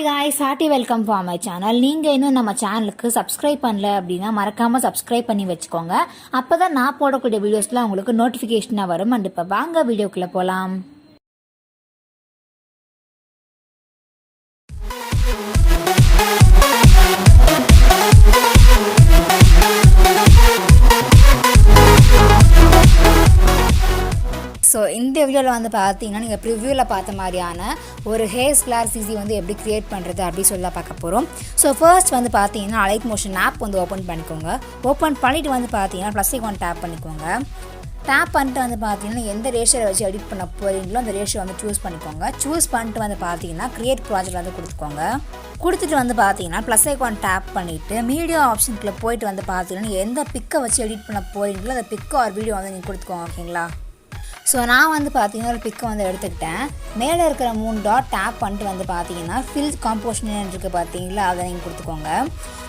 Hi guys, hearty welcome for my channel. நீங்க இன்னும் நம்ம சேனலுக்கு சப்ஸ்கிரைப் பண்ணல அப்படின்னா மறக்காம சப்ஸ்கிரைப் பண்ணி வச்சுக்கோங்க. அப்பதான் நான் போடக்கூடிய வீடியோஸ்லாம் உங்களுக்கு நோட்டிஃபிகேஷனா வரும். அண்ட் இப்ப வாங்க வீடியோக்குள்ள போலாம். ஸோ இந்த வீடியோவில் வந்து பார்த்தீங்கன்னா நீங்கள் ப்ரிவ்யூவில் பார்த்த மாதிரியான ஒரு ஹேஸ் ஃப்ளேர் சிசி வந்து எப்படி க்ரியேட் பண்ணுறது அப்படி சொல்ல பார்க்க போகிறோம். ஸோ ஃபர்ஸ்ட் வந்து பார்த்தீங்கன்னா அலைட் மோஷன் ஆப் வந்து ஓப்பன் பண்ணிக்கோங்க. ஓப்பன் பண்ணிவிட்டு வந்து பார்த்தீங்கன்னா ப்ளஸ் ஐகான் டேப் பண்ணிக்கோங்க. டேப் பண்ணிட்டு வந்து பார்த்தீங்கன்னா எந்த ரேஷியோவை வச்சு எடிட் பண்ண போகிறீங்களோ அந்த ரேஷியோ வந்து சூஸ் பண்ணிக்கோங்க. சூஸ் பண்ணிட்டு வந்து பார்த்தீங்கன்னா க்ரியேட் ப்ராஜெக்ட் வந்து கொடுத்துக்கோங்க. கொடுத்துட்டு வந்து பார்த்தீங்கன்னா ப்ளஸ் ஐகான் டேப் பண்ணிவிட்டு மீடியா ஆப்ஷனுக்குள்ளே போயிட்டு வந்து பார்த்தீங்கன்னா எந்த பிக்கை வச்சு எடிட் பண்ண போகிறீங்களோ அந்த பிக்கோ ஒரு வீடியோ வந்து நீங்கள் கொடுத்துக்கோங்க. ஓகேங்களா? ஸோ நான் வந்து பார்த்தீங்கன்னா ஒரு பிக்கை வந்து எடுத்துக்கிட்டேன். மேலே இருக்கிற 3 டாட் டேப் பண்ணிட்டு வந்து பார்த்தீங்கன்னா ஃபில் காம்போசிஷன் இருக்குது பார்த்தீங்களா, அதை நீங்கள் கொடுத்துக்கோங்க.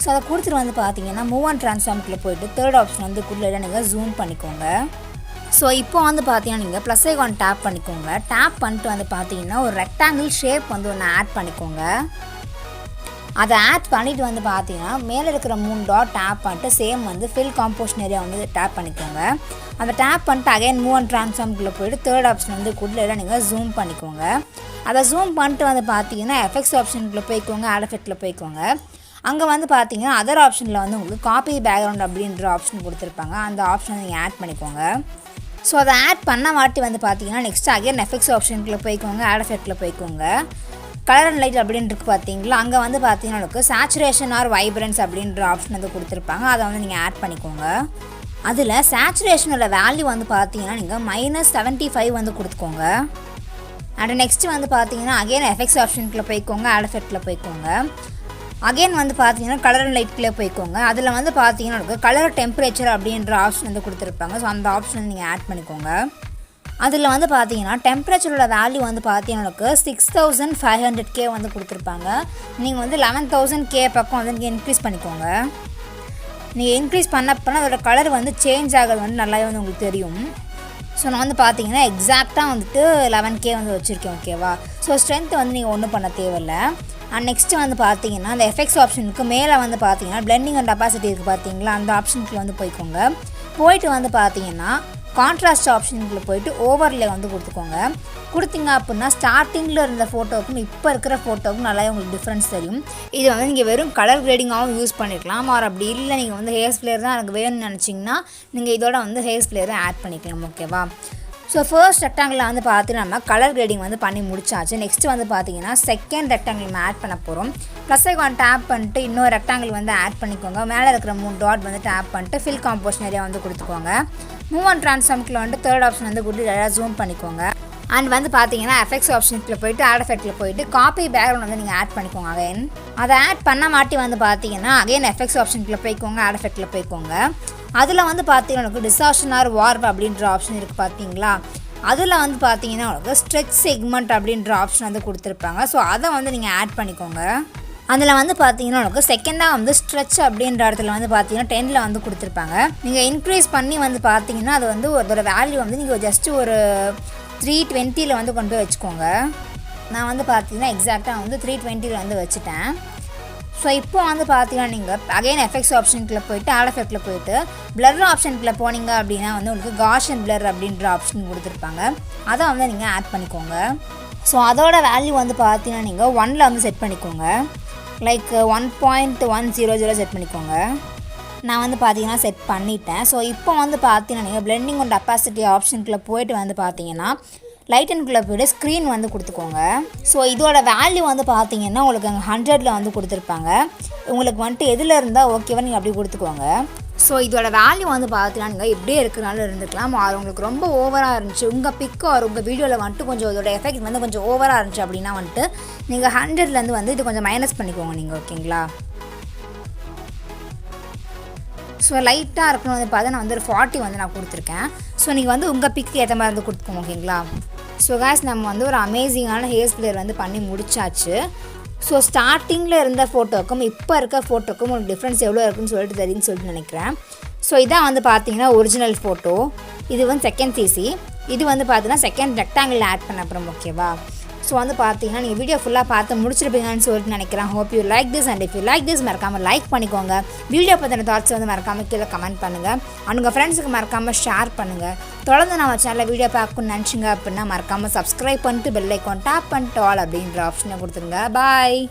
ஸோ அதை கொடுத்துட்டு வந்து பார்த்தீங்கன்னா மூவ் அண்ட் ட்ரான்ஸ்ஃபார்ம்குள்ளே போய்ட்டு தேர்ட் ஆப்ஷன் வந்து கொடுத்துட்டு நீங்கள் ஜூம் பண்ணிக்கோங்க. ஸோ இப்போ வந்து பார்த்தீங்கன்னா நீங்கள் ப்ளஸ் ஐகான் டேப் பண்ணிக்கோங்க. டேப் பண்ணிட்டு வந்து பார்த்தீங்கன்னா ஒரு ரெக்டாங்கிள் ஷேப் வந்து ஒன்று ஆட் பண்ணிக்கோங்க. அதை ஆட் பண்ணிவிட்டு வந்து பார்த்தீங்கன்னா மேலே இருக்கிற 3 டாட் டேப் பண்ணிட்டு சேம் வந்து ஃபில் காம்போசிஷன் ஏரியா வந்து டேப் பண்ணிக்கோங்க. அதை டேப் பண்ணிட்டு அகைன் மூவ் அண்ட் ட்ரான்ஸ்ஃபார்ம்குள்ளே போய்ட்டு தேர்ட் ஆப்ஷன் வந்து கொடுத்துட்டு நீங்கள் ஜூம் பண்ணிக்கோங்க. அதை ஜூம் பண்ணிட்டு வந்து பார்த்தீங்கன்னா எஃபெக்ட்ஸ் ஆப்ஷனுக்குள்ளே போய்க்கோங்க, ஆட் எஃபெக்ட்டில் போய்க்கோங்க. அங்கே வந்து பார்த்தீங்கன்னா அதர் ஆப்ஷனில் வந்து உங்களுக்கு காப்பி பேக்ரவுண்ட் அப்படின்ற ஆப்ஷன் கொடுத்துருப்பாங்க. அந்த ஆப்ஷனை நீங்கள் ஆட் பண்ணிக்கோங்க. ஸோ அதை ஆட் பண்ண வாட்டி வந்து பார்த்தீங்கன்னா நெக்ஸ்ட் அகைன் எஃபெக்ட்ஸ் ஆப்ஷனுக்குள்ளே போய்க்கோங்க, ஆட் எஃபெக்ட்டில் போய்க்கோங்க. கலர் அண்ட் லைட் அப்படின்னு இருக்குது பார்த்தீங்களா, அங்கே வந்து பார்த்தீங்கன்னா உங்களுக்கு சேச்சுரேஷன் ஆர் வைப்ரன்ஸ் அப்படின்ற ஆப்ஷன் வந்து கொடுத்துருப்பாங்க. அதை வந்து நீங்கள் ஆட் பண்ணிக்கோங்க. அதில் சேச்சுரேஷனோட வேல்யூ வந்து பார்த்தீங்கன்னா நீங்கள் -75 வந்து கொடுத்துக்கோங்க. அண்ட் நெக்ஸ்ட்டு வந்து பார்த்தீங்கன்னா அகைன் எஃபெக்ட்ஸ் ஆப்ஷனுக்குள்ளே போய்க்கோங்க, ஆட் எஃபெக்ட்டில் போய்க்கோங்க. அகைன் வந்து பார்த்தீங்கன்னா கலர் அண்ட் லைட்குள்ளே போய்க்கோங்க. அதில் வந்து பார்த்தீங்கன்னா உங்களுக்கு கலர் டெம்பரேச்சர் அப்படின்ற ஆப்ஷன் வந்து கொடுத்துருப்பாங்க. ஸோ அந்த ஆப்ஷன் நீங்கள் ஆட் பண்ணிக்கோங்க. அதில் வந்து பார்த்தீங்கன்னா டெம்பரேச்சரோட வேல்யூ வந்து பார்த்தீங்கன்னா 6500K வந்து கொடுத்துருப்பாங்க. நீங்கள் வந்து 11,000K பக்கம் வந்து நீங்கள் இன்க்ரீஸ் பண்ணிக்கோங்க. நீங்கள் இன்க்ரீஸ் பண்ணப்போனா அதோட கலர் வந்து சேஞ்ச் ஆகிறது வந்து நல்லாவே வந்து உங்களுக்கு தெரியும். ஸோ நான் வந்து பார்த்தீங்கன்னா எக்ஸாக்டாக வந்துட்டு 11K வந்து வச்சுருக்கேன். ஓகேவா? ஸோ ஸ்ட்ரென்த் வந்து நீங்கள் ஒன்றும் பண்ண தேவையில்லை. அண்ட் நெக்ஸ்ட்டு வந்து பார்த்தீங்கன்னா அந்த எஃபெக்ட்ஸ் ஆப்ஷனுக்கு மேலே வந்து பார்த்தீங்கன்னா பிளெண்டிங் அண்ட் அப்பாசிட்டி இருக்குது பார்த்தீங்களா, அந்த ஆப்ஷனுக்குள்ள வந்து போய்க்கோங்க. போயிட்டு வந்து பார்த்தீங்கன்னா கான்ட்ராஸ்ட் ஆப்ஷனுக்குள்ளே போயிட்டு ஓவர்லே வந்து கொடுத்துக்கோங்க. கொடுத்தீங்க அப்படின்னா ஸ்டார்டிங்கில் இருந்த ஃபோட்டோவுக்கும் இப்போ இருக்கிற ஃபோட்டோவுக்கும் நல்லாவே உங்களுக்கு டிஃப்ரென்ஸ் தெரியும். இது வந்து நீங்கள் வெறும் கலர் கிரேடிங்காகவும் யூஸ் பண்ணிக்கலாம். ஆர் அப்படி இல்லை நீங்கள் வந்து ஹேர் ஃப்ளேர் தான் எனக்கு வேணும்னு நினச்சிங்கன்னா நீங்கள் இதோட வந்து ஹேர் ஃப்ளேரை ஆட் பண்ணிக்கலாம். ஓகேவா? ஸோ ஃபர்ஸ்ட் ரெக்டாங்கில் வந்து பார்த்தீங்கன்னா நம்ம கலர் கிரேடிங் வந்து பண்ணி முடிச்சாச்சு. நெக்ஸ்ட் வந்து பார்த்தீங்கன்னா செகண்ட் ரெக்டாங்கிள் நம்ம ஆட் பண்ண போகிறோம். ப்ளஸ் ஐகான் டேப் பண்ணிட்டு இன்னொரு ரெக்டாங்கிள் வந்து ஆட் பண்ணிக்கோங்க. மேலே இருக்கிற 3 டாட் வந்து டேப் பண்ணிட்டு ஃபில் காம்போசிஷன் ஏரியா வந்து கொடுத்துக்கோங்க. மூவ் அண்ட் ட்ரான்ஸ்ஃபார்ம்குள்ளே வந்து தேர்ட் ஆப்ஷன் வந்து கொடுத்து ஜூம் பண்ணிக்கோங்க. அண்ட் வந்து பார்த்தீங்கன்னா எஃபெக்ட்ஸ் ஆப்ஷனுக்குள்ளே போய்ட்டு ஆட் எஃபெக்ட்டில் போய்ட்டு காப்பி பேக்ரவுண்ட் வந்து நீங்கள் ஆட் பண்ணிக்கோங்க. அகைன் அதை ஆட் பண்ண மாட்டி வந்து பார்த்தீங்கன்னா அகைன் எஃபெக்ட்ஸ் ஆப்ஷனுக்குள்ளே போய்க்கோங்க, ஆட் எஃபெக்ட்டில் போய்க்கோங்க. அதில் வந்து பார்த்தீங்கன்னா உங்களுக்கு டிசார்ஷன் ஆர் வார்ப் அப்படின்ற ஆப்ஷன் இருக்குது பார்த்தீங்களா, அதில் வந்து பார்த்தீங்கன்னா உங்களுக்கு ஸ்ட்ரெச் செக்மெண்ட் அப்படின்ற ஆப்ஷன் வந்து கொடுத்துருப்பாங்க. ஸோ அதை வந்து நீங்கள் ஆட் பண்ணிக்கோங்க. அதில் வந்து பார்த்தீங்கன்னா உங்களுக்கு செகண்டாக வந்து ஸ்ட்ரெச் அப்படின்ற இடத்துல வந்து பார்த்தீங்கன்னா 10 வந்து கொடுத்துருப்பாங்க. நீங்கள் இன்க்ரீஸ் பண்ணி வந்து பார்த்தீங்கன்னா அது வந்து அதோட வேல்யூ வந்து நீங்கள் ஜஸ்ட்டு ஒரு 320 வந்து கொண்டு போய் வச்சுக்கோங்க. நான் வந்து பார்த்தீங்கன்னா எக்ஸாக்டாக வந்து 320 வந்து வச்சுட்டேன். ஸோ இப்போ வந்து பார்த்தீங்கன்னா நீங்கள் அகைன் எஃபெக்ட்ஸ் ஆப்ஷனுக்குள்ளே போய்ட்டு ஆட் எஃபெக்ட்டில் போய்ட்டு பிளர் ஆப்ஷனுக்குள்ளே போனீங்க அப்படின்னா வந்து உங்களுக்கு காஷன் பிளர் அப்படின்ற ஆப்ஷன் கொடுத்துருப்பாங்க. அதை வந்து நீங்கள் ஆட் பண்ணிக்கோங்க. ஸோ அதோட வேல்யூ வந்து பார்த்தீங்கன்னா நீங்கள் 1 வந்து செட் பண்ணிக்கோங்க. லைக் 1.100 செட் பண்ணிக்கோங்க. நான் வந்து பார்த்தீங்கன்னா செட் பண்ணிட்டேன். ஸோ இப்போ வந்து பார்த்தீங்கன்னா நீங்கள் பிளெண்டிங் அண்ட் அப்பாசிட்டி ஆப்ஷனுக்குள்ளே போய்ட்டு வந்து பார்த்தீங்கன்னா லைட் அண்ட்குள்ளே போய்ட்டு ஸ்க்ரீன் வந்து கொடுத்துக்கோங்க. ஸோ இதோட வேல்யூ வந்து பார்த்தீங்கன்னா உங்களுக்கு அங்கே 100 வந்து கொடுத்துருப்பாங்க. உங்களுக்கு வந்துட்டு எதில் இருந்தால் ஓகேவா நீங்கள் அப்படி கொடுத்துக்கோங்க. ஸோ இதோட வேல்யூ வந்து பார்த்தீங்கன்னா நீங்கள் எப்படியே இருக்கிறனால இருந்துக்கலாம். அது உங்களுக்கு ரொம்ப ஓவராக இருந்துச்சு உங்கள் பிக்கோ உங்கள் வீடியோவில் வந்துட்டு கொஞ்சம் இதோட எஃபெக்ட் வந்து கொஞ்சம் ஓவராக இருந்துச்சு அப்படின்னா வந்துட்டு நீங்கள் 100 வந்து இது கொஞ்சம் மைனஸ் பண்ணிக்கோங்க நீங்கள். ஓகேங்களா? ஸோ லைட்டாக இருக்கணும் வந்து பார்த்தா நான் வந்து ஒரு 40 வந்து நான் கொடுத்துருக்கேன். ஸோ நீங்கள் வந்து உங்கள் பிக்கு ஏற்ற மாதிரி வந்து கொடுத்துக்கோங்க. ஓகேங்களா? ஸோ காய்ஸ் நம்ம வந்து ஒரு அமேசிங்கான ஹேர் ஃப்ளேர் வந்து பண்ணி முடிச்சாச்சு. ஸோ ஸ்டார்டிங்கில் இருந்த ஃபோட்டோக்கும் இப்போ இருக்க ஃபோட்டோக்கும் உங்களுக்கு டிஃப்ரென்ஸ் எவ்வளோ இருக்குன்னு தெரியும்னு சொல்லிட்டு நினைக்கிறேன். ஸோ இதான் வந்து பார்த்தீங்கன்னா ஒரிஜினல் ஃபோட்டோ. இது வந்து செகண்ட் சிசி. இது வந்து பார்த்தீங்கன்னா செகண்ட் ரெக்டாங்கிள் ஆட் பண்ண அப்புறம். ஓகேவா? ஸோ வந்து பார்த்தீங்கன்னா நீங்கள் வீடியோ ஃபுல்லாக பார்த்து முடிச்சிருப்பீங்கன்னு சொல்லிட்டு நினைக்கிறேன். Hope you like this and if you like this மறக்காமல் லைக் பண்ணிக்கோங்க. வீடியோ பற்றின தாட்ஸ் வந்து மறக்காமல் கீழே கமெண்ட் பண்ணுங்கள். உங்கள் ஃப்ரெண்ட்ஸுக்கு மறக்காமல் ஷேர் பண்ணுங்கள். தொடர்ந்து நம்ம சேனலில் வீடியோ பார்க்கணும்னு நினச்சிங்க அப்படின்னா மறக்காமல் சப்ஸ்கிரைப் பண்ணிட்டு பெல் ஐக்கான் டேப் பண்ணிட்டு ஆல் அப்படின்ற ஆப்ஷனை கொடுத்துருங்க. பாய்.